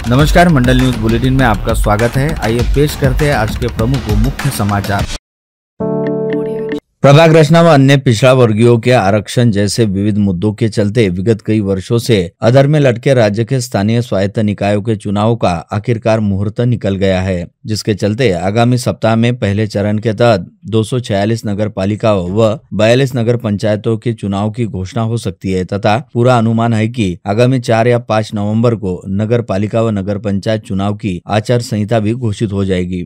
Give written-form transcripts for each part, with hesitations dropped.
नमस्कार, मंडल news bulletin में आपका स्वागत है। आइए पेश करते हैं आज के प्रमुख व मुख्य समाचार। प्रभाग रचना व अन्य पिछड़ा वर्गीयों के आरक्षण जैसे विविध मुद्दों के चलते विगत कई वर्षों से अधर में लटके राज्य के स्थानीय स्वायत्त निकायों के चुनाव का आखिरकार मुहूर्त निकल गया है, जिसके चलते आगामी सप्ताह में पहले चरण के तहत 246 नगर पालिकाओं व 42 नगर पंचायतों के चुनाव की घोषणा हो सकती है तथा पूरा अनुमान है कि आगामी 4 या 5 नवंबर को नगर पालिका व नगर पंचायत चुनाव की आचार संहिता भी घोषित हो जाएगी।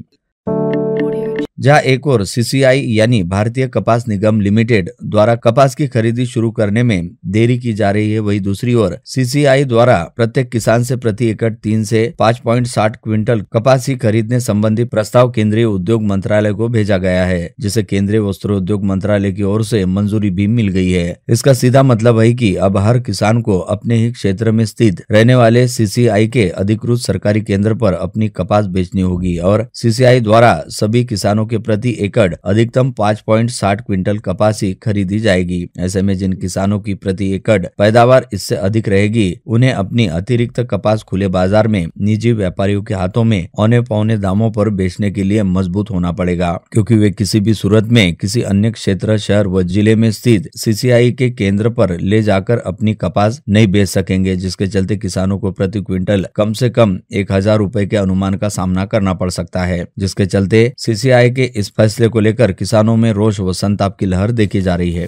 जहां एक और सीसीआई यानी भारतीय कपास निगम लिमिटेड द्वारा कपास की खरीदी शुरू करने में देरी की जा रही है, वहीं दूसरी ओर सीसीआई द्वारा प्रत्येक किसान से प्रति एकड़ 3 से 5.60 क्विंटल कपास की खरीदने संबंधी प्रस्ताव केंद्रीय उद्योग मंत्रालय को भेजा गया है, जिसे केंद्रीय वस्त्रोद्योग मंत्रालय की ओर से मंजूरी भी मिल गई है। इसका सीधा मतलब है कि अब हर किसान को अपने ही क्षेत्र में स्थित रहने वाले सीसीआई के अधिकृत सरकारी केंद्र पर अपनी कपास बेचनी होगी और सीसीआई द्वारा सभी किसानों के प्रति एकड़ अधिकतम 5.60 क्विंटल कपासी खरीदी जाएगी। ऐसे में जिन किसानों की प्रति एकड़ पैदावार इससे अधिक रहेगी, उन्हें अपनी अतिरिक्त कपास खुले बाजार में निजी व्यापारियों के हाथों में औने पौने दामों पर बेचने के लिए मजबूत होना पड़ेगा, क्योंकि वे किसी भी सूरत में किसी अन्य क्षेत्र, शहर व जिले में स्थित सीसीआई के केंद्र पर ले जाकर अपनी कपास नहीं बेच सकेंगे, जिसके चलते किसानों को प्रति क्विंटल कम से कम 1000 रुपए के अनुमान का सामना करना पड़ सकता है, जिसके चलते सीसीआई के इस फैसले को लेकर किसानों में रोष व संताप की लहर देखी जा रही है।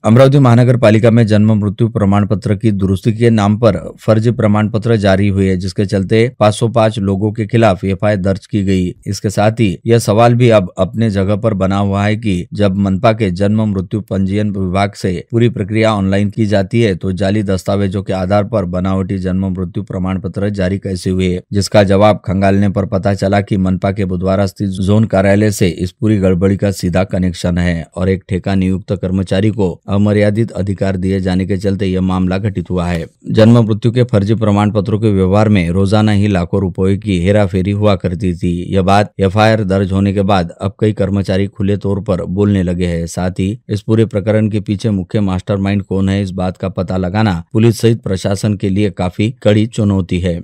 अमरावती महानगर पालिका में जन्म मृत्यु प्रमाण पत्र की दुरुस्ती के नाम पर फर्जी प्रमाण पत्र जारी हुए है, जिसके चलते 505 लोगों के खिलाफ एफआईआर दर्ज की गई। इसके साथ ही यह सवाल भी अब अपने जगह पर बना हुआ है कि जब मनपा के जन्म मृत्यु पंजीयन विभाग से पूरी प्रक्रिया ऑनलाइन की जाती है, तो जाली दस्तावेजों के आधार पर बनावटी जन्म मृत्यु प्रमाण पत्र जारी कैसे हुए, जिसका जवाब खंगालने पर पता चला कि मनपा के बुधवारा स्थित जोन कार्यालय से इस पूरी गड़बड़ी का सीधा कनेक्शन है और एक ठेका नियुक्त कर्मचारी को अमर्यादित अधिकार दिए जाने के चलते यह मामला घटित हुआ है। जन्म मृत्यु के फर्जी प्रमाण पत्रों के व्यवहार में रोजाना ही लाखों रुपए की हेराफेरी हुआ करती थी। यह बात एफआईआर दर्ज होने के बाद अब कई कर्मचारी खुले तौर पर बोलने लगे हैं। साथ ही इस पूरे प्रकरण के पीछे मुख्य मास्टरमाइंड कौन है, इस बात का पता लगाना पुलिस सहित प्रशासन के लिए काफी कड़ी चुनौती है।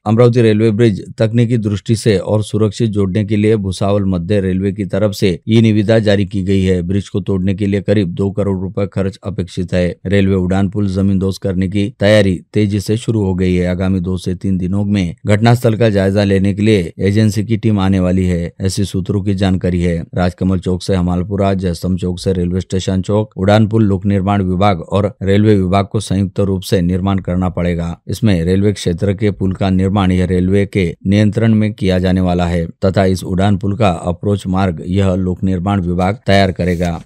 अमरावती रेलवे ब्रिज तकनीकी दृष्टि से और सुरक्षित जोड़ने के लिए भुसावल मध्य रेलवे की तरफ से ये निविदा जारी की गई है। ब्रिज को तोड़ने के लिए करीब 2 करोड़ रुपए खर्च अपेक्षित है। रेलवे उड़ान पुल जमींदोज करने की तैयारी तेजी से शुरू हो गई है। आगामी 2 से 3 दिनों में घटनास्थल का जायजा लेने के लिए एजेंसी की टीम आने वाली है, ऐसी सूत्रों की जानकारी है। राजकमल चौक से हमालपुरा, जयस्तंभ चौक से रेलवे स्टेशन चौक, उड़ान पुल लोक निर्माण विभाग और रेलवे विभाग को संयुक्त रूप से निर्माण करना पड़ेगा। इसमें रेलवे क्षेत्र के पुल का निर्माण यह रेलवे के नियंत्रण में किया जाने वाला है तथा इस उड़ान पुल का अप्रोच मार्ग यह लोक निर्माण विभाग तैयार करेगा।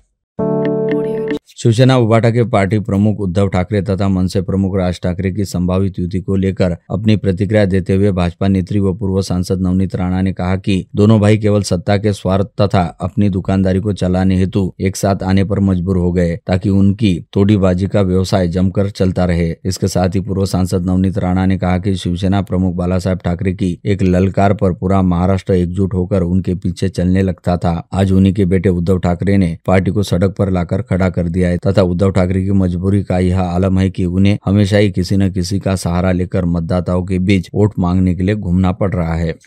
शिवसेना उबाटा के पार्टी प्रमुख उद्धव ठाकरे तथा मनसे प्रमुख राज ठाकरे की संभावित युति को लेकर अपनी प्रतिक्रिया देते हुए भाजपा नेत्री व पूर्व सांसद नवनीत राणा ने कहा कि दोनों भाई केवल सत्ता के स्वार्थ तथा अपनी दुकानदारी को चलाने हेतु एक साथ आने पर मजबूर हो गए, ताकि उनकी तोड़ीबाजी का व्यवसाय जमकर चलता रहे। इसके साथ ही पूर्व सांसद नवनीत राणा ने कहा कि शिवसेना प्रमुख बालासाहेब ठाकरे की एक ललकार पर पूरा महाराष्ट्र एकजुट होकर उनके पीछे चलने लगता था। आज उन्हीं के बेटे उद्धव ठाकरे ने पार्टी को सड़क पर लाकर खड़ा कर दिया तथा उद्धव ठाकरे की मजबूरी का यह आलम है कि उन्हें हमेशा ही किसी न किसी का सहारा लेकर मतदाताओं के बीच वोट मांगने के लिए घूमना पड़ रहा है।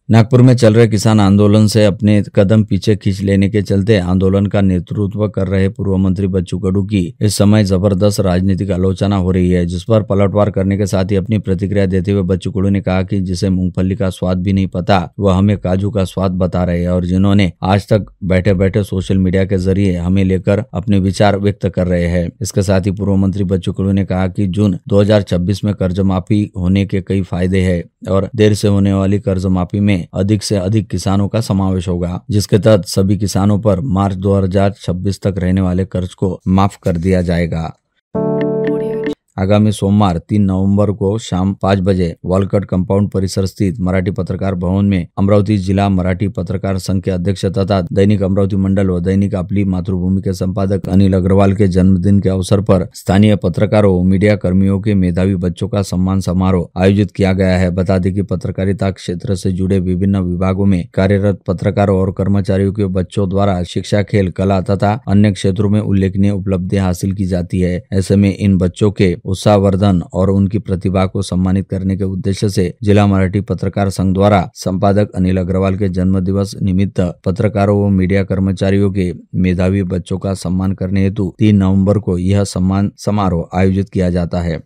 नागपुर में चल रहे किसान आंदोलन से अपने कदम पीछे खींच लेने के चलते आंदोलन का नेतृत्व कर रहे पूर्व मंत्री बच्चू कडू की इस समय जबरदस्त राजनीतिक आलोचना हो रही है, जिस पर पलटवार करने के साथ ही अपनी प्रतिक्रिया देते हुए बच्चू कडू ने कहा कि जिसे मूंगफली का स्वाद भी नहीं पता वह हमें काजू का स्वाद बता रहे हैं और जिन्होंने आज तक बैठे बैठे सोशल मीडिया के जरिए हमें लेकर अपने विचार व्यक्त कर रहे हैं। इसके साथ ही पूर्व मंत्री बच्चू कडू ने कहा कि जून 2026 में कर्ज माफी होने के कई फायदे हैं और देर से होने वाली कर्ज माफी में अधिक से अधिक किसानों का समावेश होगा, जिसके तहत सभी किसानों पर मार्च 2026 तक रहने वाले कर्ज को माफ कर दिया जाएगा। आगामी सोमवार 3 नवंबर को शाम 5 बजे वॉलकट कंपाउंड परिसर स्थित मराठी पत्रकार भवन में अमरावती जिला मराठी पत्रकार संघ के अध्यक्ष तथा दैनिक अमरावती मंडल व दैनिक आपली मातृभूमि के संपादक अनिल अग्रवाल के जन्मदिन के अवसर पर स्थानीय पत्रकारों व मीडिया कर्मियों के मेधावी बच्चों का सम्मान समारोह आयोजित किया गया है। बता दें कि पत्रकारिता क्षेत्र से जुड़े विभिन्न विभागों में कार्यरत पत्रकारों और कर्मचारियों के बच्चों द्वारा शिक्षा, खेल, कला तथा अन्य क्षेत्रों में उल्लेखनीय उपलब्धियां हासिल की जाती है। ऐसे में इन बच्चों के उत्साहवर्धन और उनकी प्रतिभा को सम्मानित करने के उद्देश्य से जिला मराठी पत्रकार संघ द्वारा संपादक अनिल अग्रवाल के जन्म दिवस निमित्त पत्रकारों व मीडिया कर्मचारियों के मेधावी बच्चों का सम्मान करने हेतु 3 नवंबर को यह सम्मान समारोह आयोजित किया जाता है।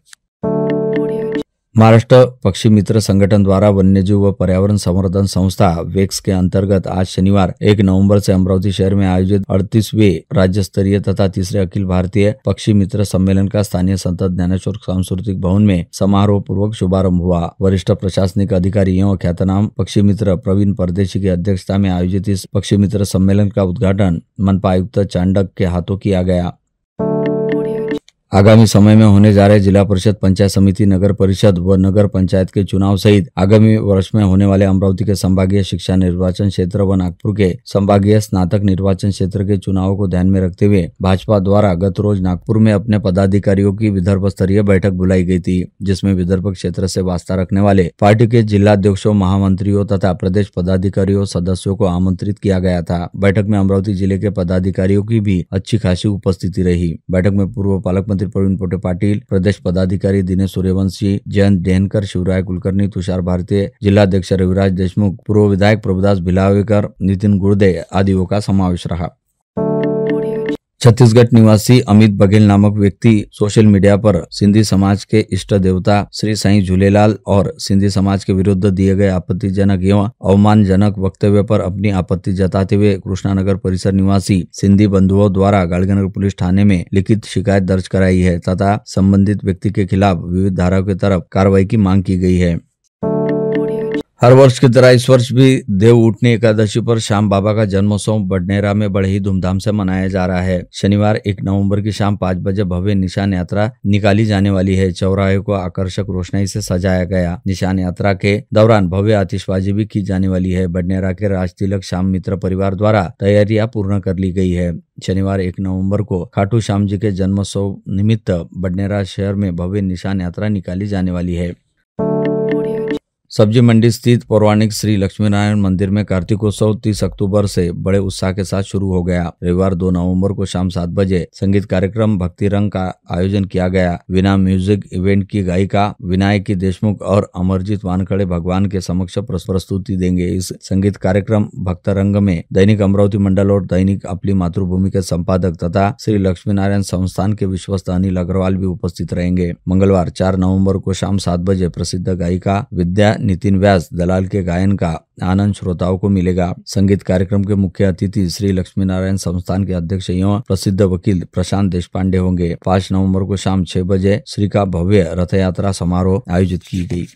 महाराष्ट्र पक्षी मित्र संगठन द्वारा वन्यजीव व पर्यावरण संवर्धन संस्था वेक्स के अंतर्गत आज शनिवार 1 नवंबर से अमरावती शहर में आयोजित 38वें राज्य स्तरीय तथा तीसरे अखिल भारतीय पक्षी मित्र सम्मेलन का स्थानीय संत ज्ञानेश्वर सांस्कृतिक भवन में समारोह पूर्वक शुभारंभ हुआ। वरिष्ठ प्रशासनिक अधिकारी एवं ख्यातनाम पक्षी मित्र प्रवीण परदेशी की अध्यक्षता में आयोजित इस पक्षी मित्र सम्मेलन का उद्घाटन मनपा आयुक्त चांडक के हाथों किया गया। आगामी समय में होने जा रहे जिला परिषद, पंचायत समिति, नगर परिषद व नगर पंचायत के चुनाव सहित आगामी वर्ष में होने वाले अमरावती के संभागीय शिक्षा निर्वाचन क्षेत्र व नागपुर के संभागीय स्नातक निर्वाचन क्षेत्र के चुनावों को ध्यान में रखते हुए भाजपा द्वारा गत रोज नागपुर में अपने पदाधिकारियों की विदर्भ स्तरीय बैठक बुलाई गई थी, जिसमें विदर्भ क्षेत्र से वास्ता रखने वाले पार्टी के जिलाध्यक्षों, महामंत्रियों तथा प्रदेश पदाधिकारियों सदस्यों को आमंत्रित किया गया था। बैठक में अमरावती जिले के पदाधिकारियों की भी अच्छी खासी उपस्थिति रही। बैठक में पूर्व पालक मंत्री प्रवीण पोटे पाटिल, प्रदेश पदाधिकारी दिनेश सूर्यवंशी, जयंत डेहनकर, शिवराय कुलकर्णी, तुषार भारतीय, जिलाध्यक्ष रविराज देशमुख, पूर्व विधायक प्रभुदास भिलावेकर, नितिन गुर्दे आदियों का समावेश रहा। छत्तीसगढ़ निवासी अमित बघेल नामक व्यक्ति सोशल मीडिया पर सिंधी समाज के इष्ट देवता श्री साईं झूलेलाल और सिंधी समाज के विरुद्ध दिए गए आपत्तिजनक एवं अवमानजनक वक्तव्य पर अपनी आपत्ति जताते हुए कृष्णानगर परिसर निवासी सिंधी बंधुओं द्वारा गाड़ीनगर पुलिस थाने में लिखित शिकायत दर्ज कराई है तथा संबंधित व्यक्ति के खिलाफ विविध धाराओं की तरफ कार्रवाई की मांग की गई है। हर वर्ष की तरह इस वर्ष भी देव उठनी एकादशी पर श्याम बाबा का जन्मोत्सव बडनेरा में बड़े ही धूमधाम से मनाया जा रहा है। शनिवार 1 नवंबर की शाम 5 बजे भव्य निशान यात्रा निकाली जाने वाली है। चौराहे को आकर्षक रोशनाई से सजाया गया। निशान यात्रा के दौरान भव्य आतिशबाजी भी की जाने वाली है। बडनेरा के राजतिलक श्याम मित्र परिवार द्वारा तैयारियां पूर्ण कर ली गई है। शनिवार 1 नवंबर को खाटू श्याम जी के जन्मोत्सव निमित्त बडनेरा शहर में भव्य निशान यात्रा निकाली जाने वाली है। सब्जी मंडी स्थित पौराणिक श्री लक्ष्मीनारायण मंदिर में कार्तिकोत्सव 30 अक्टूबर से बड़े उत्साह के साथ शुरू हो गया। रविवार 2 नवंबर को शाम 7 बजे संगीत कार्यक्रम भक्ति रंग का आयोजन किया गया। विना म्यूजिक इवेंट की गायिका विनायकी देशमुख और अमरजीत वानखड़े भगवान के समक्ष प्रस्तुति देंगे। इस संगीत कार्यक्रम भक्त रंग में दैनिक अमरावती मंडल और दैनिक अपनी मातृभूमि के संपादक तथा श्री लक्ष्मीनारायण संस्थान के विश्वस्त अनिल अग्रवाल भी उपस्थित रहेंगे। मंगलवार 4 नवंबर को शाम 7 बजे प्रसिद्ध गायिका विद्या नितिन व्यास दलाल के गायन का आनंद श्रोताओं को मिलेगा। संगीत कार्यक्रम के मुख्य अतिथि श्री लक्ष्मीनारायण संस्थान के अध्यक्ष एवं प्रसिद्ध वकील प्रशांत देशपांडे होंगे। 5 नवंबर को शाम 6 बजे श्री का भव्य रथ यात्रा समारोह आयोजित की गई।